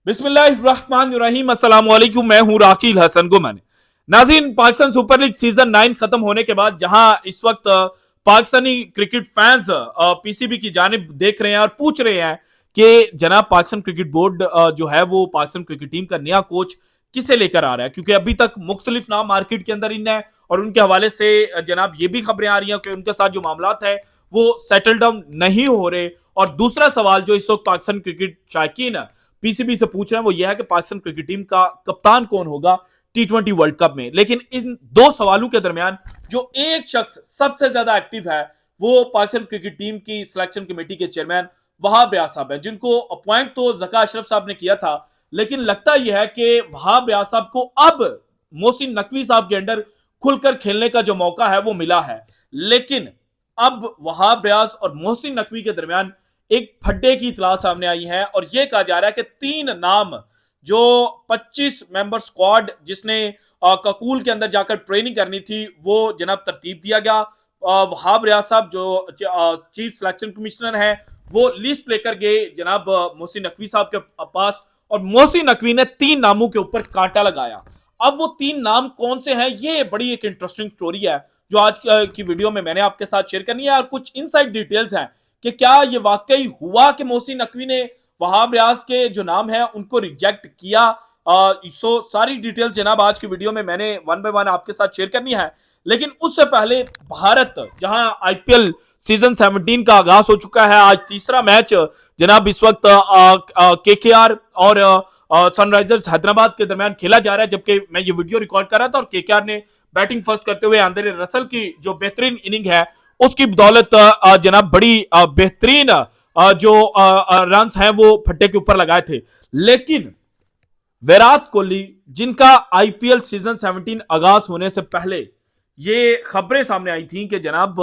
बिस्मिल्लाहिर्रहमानिर्रहीम अस्सलाम वालेकुम। मैं हूं राकील हसन गुमन। नाज़रीन, पाकिस्तान सुपर लीग सीजन 9 खत्म होने के बाद जहां इस वक्त पाकिस्तानी क्रिकेट फैंस पीसीबी की जानिब देख रहे हैं और पूछ रहे हैं कि जनाब पाकिस्तान क्रिकेट बोर्ड जो है वो पाकिस्तान क्रिकेट टीम का नया कोच किसे लेकर आ रहा है, क्योंकि अभी तक मुख्तलिफ नाम मार्केट के अंदर इन है और उनके हवाले से जनाब ये भी खबरें आ रही हैं कि उनके साथ जो मामलात है वो सेटल डाउन नहीं हो रहे। और दूसरा सवाल जो इस वक्त पाकिस्तान क्रिकेट शायकीन पीसीबी से पूछ रहे हैं वो यह है कि पाकिस्तान क्रिकेट टीम का कप्तान कौन होगा टी20 वर्ल्ड कप में। लेकिन इन दो सवालों के दरमियान जो एक शख्स सबसे ज्यादा एक्टिव है वो पाकिस्तान क्रिकेट टीम की सिलेक्शन कमेटी के चेयरमैन वहाब रियाज साहब हैं, जिनको अपॉइंट तो जका अशरफ साहब ने किया था। लेकिन लगता यह है कि वहाब रियाज साहब को अब मोहसिन नकवी साहब के अंडर खुलकर खेलने का जो मौका है वो मिला है। लेकिन अब वहाब रियाज और मोहसिन नकवी के दरमियान एक फड्डे की इतला सामने आई है और यह कहा जा रहा है कि 3 नाम जो 25 मेंबर स्क्वाड जिसने ककूल के अंदर जाकर ट्रेनिंग करनी थी वो जनाब तरतीब दिया गया। वहाब रियाज साहब जो चीफ सिलेक्शन कमिश्नर है वो लिस्ट लेकर गए जनाब मोहसिन नकवी साहब के पास और मोहसिन नकवी ने 3 नामों के ऊपर कांटा लगाया। अब वो 3 नाम कौन से हैं, ये बड़ी एक इंटरेस्टिंग स्टोरी है जो आज की वीडियो में मैंने आपके साथ शेयर करनी है और कुछ इनसाइड डिटेल्स हैं कि क्या ये वाकई हुआ कि मोहसिन नकवी ने वहाब रियाज के जो नाम है उनको रिजेक्ट किया। सो सारी डिटेल्स जनाब आज की वीडियो में मैंने वन बाय वन आपके साथ शेयर करनी है। लेकिन उससे पहले भारत जहां आईपीएल सीजन 17 का आगाज हो चुका है, आज तीसरा मैच जनाब इस वक्त केकेआर और सनराइजर्स हैदराबाद के दरमियान खेला जा रहा है, जबकि मैं ये वीडियो रिकॉर्ड कर रहा था और केकेआर ने बैटिंग फर्स्ट करते हुए आंद्रे रसल की जो बेहतरीन इनिंग है उसकी बदौलत जनाब बड़ी बेहतरीन जो रन्स हैं वो फट्टे के ऊपर लगाए थे। लेकिन विराट कोहली जिनका आईपीएल सीजन 17 आगाज होने से पहले ये खबरें सामने आई थी कि जनाब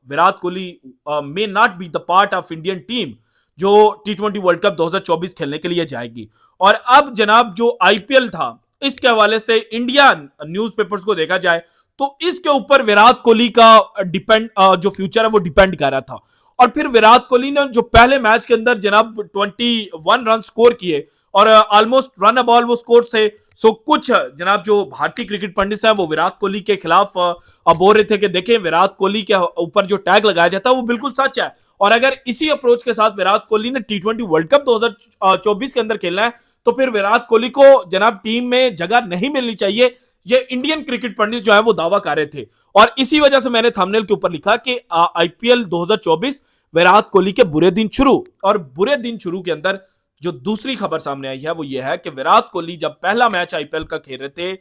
Virat Kohli may not be the part of Indian team जो टी20 वर्ल्ड कप 2024 खेलने के लिए जाएगी। और अब जनाब जो आईपीएल था इसके हवाले से इंडिया न्यूज़पेपर्स को देखा जाए तो इसके ऊपर विराट कोहली का डिपेंड जो फ्यूचर है वो डिपेंड कर रहा था। और फिर विराट कोहली ने जो पहले मैच के अंदर जनाब 21 रन स्कोर किए और ऑलमोस्ट रन बॉल वो स्कोर थे। सो कुछ जनाब जो भारतीय क्रिकेट पंडित हैं वो विराट कोहली के खिलाफ बोल रहे थे कि देखें विराट कोहली के ऊपर जो टैग लगाया जाता है वो बिल्कुल सच है और अगर इसी अप्रोच के साथ विराट कोहली ने टी20 वर्ल्ड कप 2024 के अंदर खेलना है तो फिर विराट कोहली को जनाब टीम में जगह नहीं मिलनी चाहिए। ये इंडियन क्रिकेट पंडित जो है वो दावा कर रहे थे और इसी वजह से मैंने थंबनेल के ऊपर लिखा कि आईपीएल 2024 विराट कोहली के बुरे दिन शुरू। और बुरे दिन शुरू के अंदर जो दूसरी खबर सामने आई है वो ये है कि विराट कोहली जब पहला मैच आईपीएल का खेल रहे थे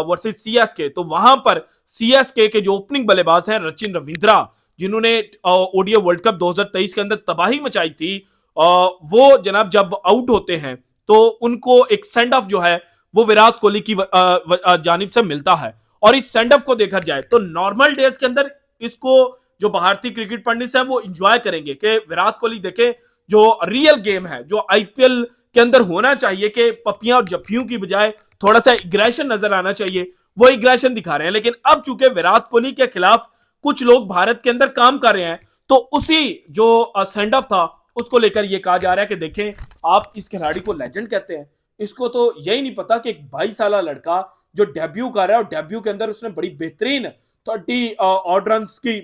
वर्सेस सीएसके, तो वहां पर सीएसके के जो ओपनिंग बल्लेबाज हैं सचिन रविंद्रा जिन्होंने ओडीआई वर्ल्ड कप 2023 के अंदर तबाही मचाई थी, वो जनाब जब आउट होते हैं तो उनको एक सेंड ऑफ जो है वो विराट कोहली की जानिब से मिलता है। और इस सेंड ऑफ को देखा जाए तो नॉर्मल डेज के अंदर इसको जो भारतीय क्रिकेट पंडित हैं वो एंजॉय करेंगे कि विराट कोहली देखे जो रियल गेम है जो आईपीएल के अंदर होना चाहिए कि पपियां और जफ्फियों की बजाय थोड़ा सा इग्रेशन नजर आना चाहिए, वो इग्रेशन दिखा रहे हैं। लेकिन अब चूंकि विराट कोहली के खिलाफ कुछ लोग भारत के अंदर काम कर रहे हैं तो उसी जो सेंड ऑफ था उसको लेकर यह कहा जा रहा है कि देखें आप इस खिलाड़ी को लेजेंड कहते हैं, इसको तो यही नहीं पता कि एक 22 साल लड़का जो डेब्यू कर रहा है और डेब्यू के अंदर उसने बड़ी बेहतरीन 30 ऑड रन की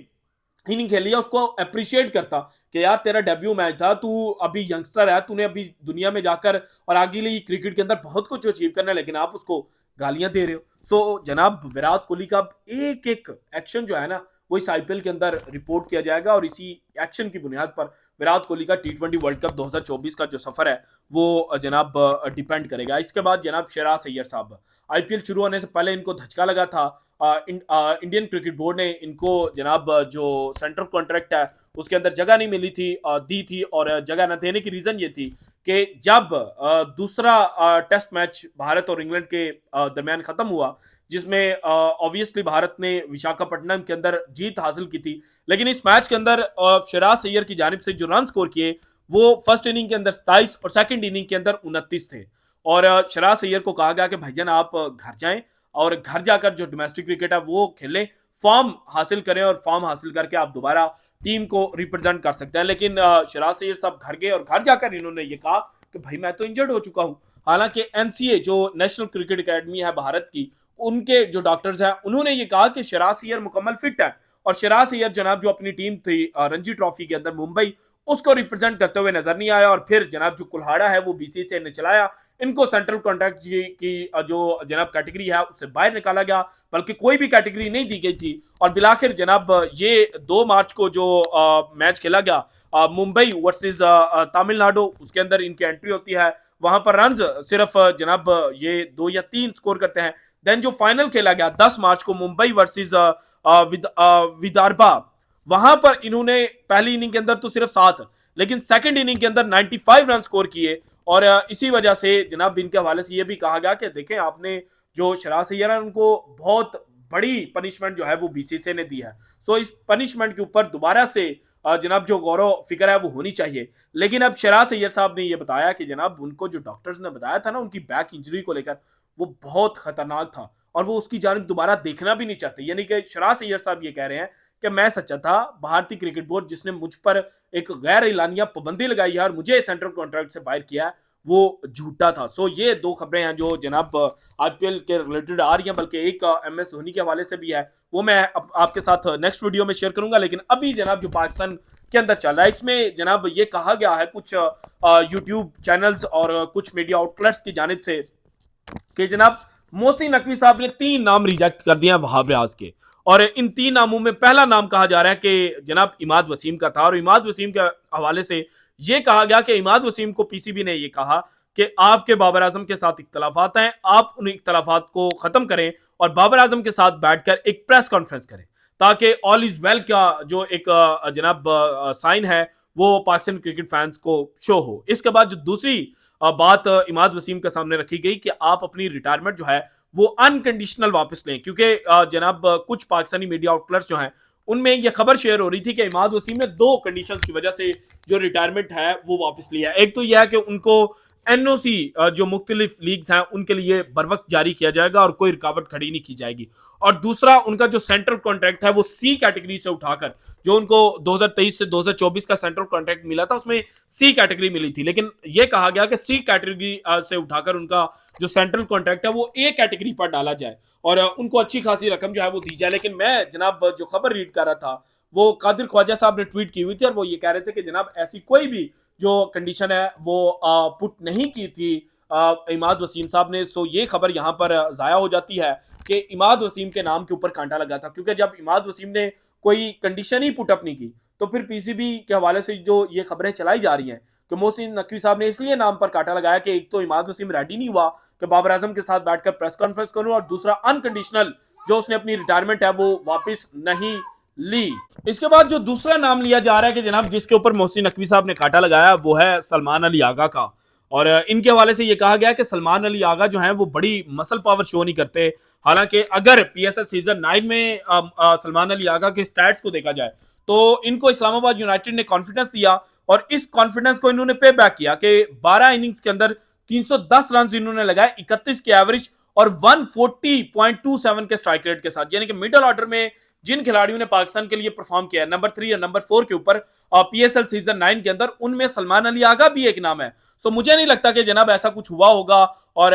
इनिंग खेली है, उसको अप्रिशिएट करता कि यार तेरा डेब्यू मैच था, तू अभी यंगस्टर है, तूने अभी दुनिया में जाकर और आगे लिए क्रिकेट के अंदर बहुत कुछ अचीव करना है, लेकिन आप उसको गालियां दे रहे हो। सो जनाब विराट कोहली का एक एक एक्शन जो है ना वो इस आईपीएल के अंदर रिपोर्ट किया जाएगा और इसी एक्शन की बुनियाद पर विराट कोहली का टी20 वर्ल्ड कप 2024 का जो सफर है वो जनाब डिपेंड करेगा। इसके बाद जनाब शहराज अय्यर साहब, आईपीएल शुरू होने से पहले इनको धचका लगा था। इंडियन क्रिकेट बोर्ड ने इनको जनाब जो सेंट्रल कॉन्ट्रैक्ट है उसके अंदर जगह नहीं मिली थी दी थी और जगह न देने की रीजन ये थी कि जब दूसरा टेस्ट मैच भारत और इंग्लैंड के दरमियान खत्म हुआ जिसमें ऑब्वियसली भारत ने विशाखापट्टनम के अंदर जीत हासिल की थी, लेकिन इस मैच के अंदर शहराज अय्यर की जानिब से जो रन स्कोर किए वो फर्स्ट इनिंग के अंदर 27 और सेकंड इनिंग के अंदर 29 थे। और शहराज अय्यर को कहा गया कि भाईजान आप घर जाएं और घर जाकर जो डोमेस्टिक क्रिकेट है वो खेलें, फॉर्म हासिल करें और फॉर्म हासिल करके आप दोबारा टीम को रिप्रेजेंट कर सकते हैं। लेकिन शहराज अय्यर साहब घर गए और घर जाकर इन्होंने ये कहा कि भाई मैं तो इंजर्ड हो चुका हूं, हालांकि एनसीए जो नेशनल क्रिकेट एकेडमी है भारत की, उनके जो डॉक्टर्स हैं उन्होंने ये कहा कि शराज अय्यर मुकम्मल फिट है और शराज अय्यर जनाब जो अपनी टीम थी रणजी ट्रॉफी के अंदर मुंबई, उसको रिप्रेजेंट करते हुए नजर नहीं आया। और फिर जनाब जो कुल्हाड़ा है वो बीसीसीआई ने चलाया, इनको सेंट्रल कॉन्ट्रैक्ट की जो जनाब कैटेगरी है उससे बाहर निकाला गया, बल्कि कोई भी कैटेगरी नहीं दी गई थी। और बिलाखिर जनाब ये 2 मार्च को जो मैच खेला गया मुंबई वर्सेस तमिलनाडु, उसके अंदर इनकी एंट्री होती है। वहां पर रन सिर्फ जनाब ये 2 या 3 स्कोर करते हैं। देन जो फाइनल खेला गया 10 मार्च को मुंबई वर्सेस विदर्भा, वहां पर इन्होंने पहली इनिंग के अंदर तो सिर्फ 7, लेकिन सेकंड इनिंग के अंदर 95 रन स्कोर किए। और इसी वजह से जनाब इनके हवाले से यह भी कहा गया कि देखें आपने जो शराज अय्यर है उनको बहुत बड़ी पनिशमेंट जो है वो बीसीसीआई ने दी है, सो इस पनिशमेंट के ऊपर दोबारा से जनाब जो गौरव फिक्र है वो होनी चाहिए। लेकिन अब शराज अय्यर साहब ने ये बताया कि जनाब उनको जो डॉक्टर्स ने बताया था ना उनकी बैक इंजरी को लेकर, वो बहुत खतरनाक था और वो उसकी जानिब दोबारा देखना भी नहीं चाहते। यानी कि शराज अय्यर साहब ये कह रहे हैं कि मैं सच्चा था, भारतीय क्रिकेट बोर्ड जिसने मुझ पर एक गैर एलानिया पाबंदी लगाई है और मुझे सेंट्रल कॉन्ट्रैक्ट से बाहर किया है, वो झूठा था। सो ये 2 खबरें हैं जो जनाब आईपीएल के रिलेटेड आ रही हैं, बल्कि एक एमएस धोनी के हवाले से भी है, वो मैं आपके साथ नेक्स्ट वीडियो में शेयर करूंगा। लेकिन अभी जनाब जो पाकिस्तान के अंदर चल रहा है, इसमें जनाब ये कहा गया है कुछ यूट्यूब चैनल्स और कुछ मीडिया आउटलेट्स की जानिब से कि जनाब मोहसिन नकवी साहब ने 3 नाम रिजेक्ट कर दिए हैं वहाब रियाज के। और इन 3 नामों में पहला नाम कहा जा रहा है कि जनाब इमाद वसीम का था। और इमाद वसीम के हवाले से यह कहा गया कि इमाद वसीम को पीसीबी ने यह कहा कि आपके बाबर आजम के साथ इख्तलाफात हैं, आप उन इख्तलाफात को खत्म करें और बाबर आजम के साथ बैठकर एक प्रेस कॉन्फ्रेंस करें, ताकि ऑल इज वेल का जो एक जनाब साइन है वो पाकिस्तान क्रिकेट फैंस को शो हो। इसके बाद जो दूसरी बात इमाद वसीम के सामने रखी गई कि आप अपनी रिटायरमेंट जो है वो अनकंडीशनल वापस लें, क्योंकि जनाब कुछ पाकिस्तानी मीडिया आउटलेट्स जो हैं उनमें यह खबर शेयर हो रही थी कि इमाद वसीम ने 2 कंडीशंस की वजह से जो रिटायरमेंट है वो वापस लिया। एक तो यह है कि उनको एनओसी जो मुख्तलिफ लीग्स हैं उनके लिए बर वक्त जारी किया जाएगा और कोई रुकावट खड़ी नहीं की जाएगी। और दूसरा, उनका जो सेंट्रल कॉन्ट्रैक्ट है वो सी कैटेगरी से उठाकर, जो उनको 2023 से 2024 का सेंट्रल कॉन्ट्रैक्ट मिला था उसमें सी कैटेगरी मिली थी, लेकिन यह कहा गया कि सी कैटेगरी से उठाकर उनका जो सेंट्रल कॉन्ट्रैक्ट है वो ए कैटेगरी पर डाला जाए और उनको अच्छी खासी रकम जो है वो दी जाए। लेकिन मैं जनाब जो खबर रीड कर रहा था वो कादिर ख्वाजा साहब ने ट्वीट की हुई थी और वो ये कह रहे थे कि जनाब ऐसी कोई भी जो कंडीशन है वो पुट नहीं की थी इमाद वसीम साहब ने। सो ये खबर यहां पर जाया हो जाती है कि इमाद वसीम के नाम के ऊपर कांटा लगा था, क्योंकि जब इमाद वसीम ने कोई कंडीशन ही पुट अप नहीं की तो फिर पीसीबी के हवाले से जो ये खबरें चलाई जा रही हैं कि मोहसिन नकवी साहब ने इसलिए नाम पर कांटा लगाया कि एक तो इमाद वसीम रेडी नहीं हुआ कि बाबर आजम के साथ बैठकर प्रेस कॉन्फ्रेंस करूं, और दूसरा अनकंडीशनल जो उसने अपनी रिटायरमेंट है वो वापस नहीं ली। इसके बाद जो दूसरा नाम लिया जा रहा है कि जनाब जिसके ऊपर मोहसिन नकवी साहब ने कांटा लगाया वो है सलमान अली आगा का। और इनके हवाले से ये कहा गया कि सलमान अली आगा जो है वो बड़ी मसल पावर शो नहीं करते। हालांकि अगर पीएसएल सीजन 9 में सलमान अली आगा के स्टैट्स को देखा जाए तो इनको इस्लामाबाद यूनाइटेड ने कॉन्फिडेंस दिया और इस कॉन्फिडेंस को इन्होंने पे बैक किया कि 12 इनिंग्स के अंदर 310 रन इन्होंने लगाए 31 के एवरेज और 140.27 के स्ट्राइक रेट के साथ। यानी कि मिडिल ऑर्डर में जिन खिलाड़ियों ने पाकिस्तान के लिए परफॉर्म किया नंबर 3 या नंबर 4 के ऊपर पीएसएल सीजन 9 के अंदर, उनमें सलमान अली आगा भी एक नाम है। सो मुझे नहीं लगता कि जनाब ऐसा कुछ हुआ होगा। और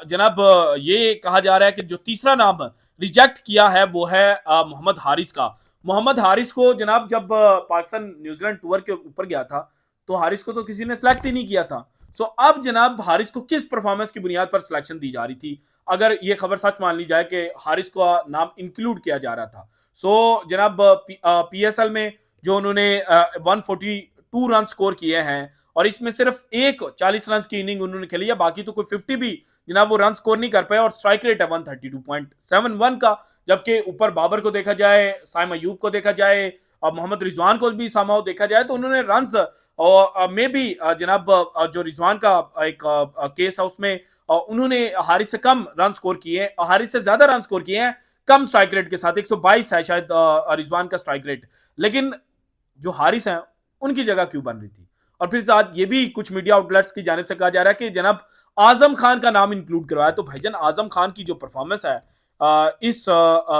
जनाब ये कहा जा रहा है कि जो तीसरा नाम रिजेक्ट किया है वो है मोहम्मद हारिस का। मोहम्मद हारिस को जनाब जब पाकिस्तान न्यूजीलैंड टूर के ऊपर गया था तो हारिस को तो किसी ने सिलेक्ट ही नहीं किया था। सो अब जनाब हारिस को किस परफॉर्मेंस की बुनियाद पर सिलेक्शन दी जा रही थी, अगर ये खबर सच मान ली जाए कि हारिस का नाम इंक्लूड किया जा रहा था। सो जनाब पीएसएल में जो उन्होंने 142 रन स्कोर किए हैं और इसमें सिर्फ एक 40 रन की इनिंग उन्होंने खेली है, बाकी तो कोई 50 भी जनाब वो रन स्कोर नहीं कर पाए और स्ट्राइक रेट है 132.71 का। जबकि ऊपर बाबर को देखा जाए, साइम अयूब को देखा जाए और मोहम्मद रिजवान को भी समाओ देखा जाए तो उन्होंने रन्स में भी जनाब जो रिजवान का एक केस है उसमें उन्होंने हारिस से कम रन स्कोर किए, हारिस से ज्यादा रन स्कोर किए हैं कम स्ट्राइक रेट के साथ। 122 है शायद रिजवान का स्ट्राइक रेट, लेकिन जो हारिस हैं उनकी जगह क्यों बन रही थी। और फिर साथ ये भी कुछ मीडिया आउटलेट्स की जानिब से कहा जा रहा है कि जनाब आजम खान का नाम इंक्लूड करवाया। तो भाईजान आजम खान की जो परफॉर्मेंस है इस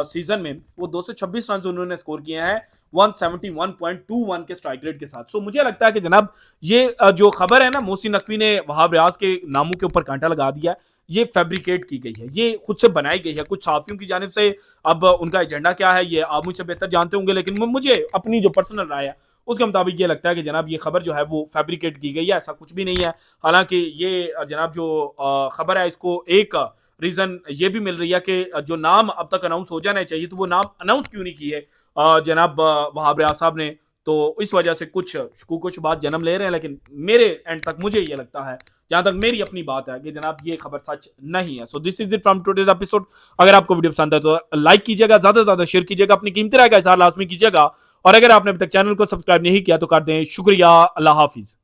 सीजन में वो 226 रन उन्होंने स्कोर किए हैं 171.21 के स्ट्राइक रेट के साथ। सो मुझे लगता है कि जनाब ये जो खबर है ना, मोहसिन नकवी ने वहाब रियाज के नामों के ऊपर कांटा लगा दिया, ये फैब्रिकेट की गई है, ये खुद से बनाई गई है कुछ सहाफियों की जानिब से। अब उनका एजेंडा क्या है ये आप मुझसे बेहतर जानते होंगे, लेकिन मुझे अपनी जो पर्सनल राय है उसके मुताबिक ये लगता है कि जनाब ये खबर जो है वो फैब्रिकेट की गई है, ऐसा कुछ भी नहीं है। हालांकि ये जनाब जो खबर है इसको एक रीजन ये भी मिल रही है कि जो नाम अब तक अनाउंस हो जाना चाहिए तो वो नाम अनाउंस क्यों नहीं किए जनाब वहाब रियाज साहब ने, तो इस वजह से कुछ कुछ बात जन्म ले रहे हैं। लेकिन मेरे एंड तक मुझे ये लगता है, जहां तक मेरी अपनी बात है, कि जनाब ये खबर सच नहीं है। So this is it from today's episode. अगर आपको वीडियो पसंद है तो लाइक कीजिएगा, ज्यादा से ज्यादा शेयर कीजिएगा, अपनी कीमती राय का इजहार लाजमी कीजिएगा, और अगर आपने अभी तक चैनल को सब्सक्राइब नहीं किया तो कर दें। शुक्रिया, अल्लाह हाफिज।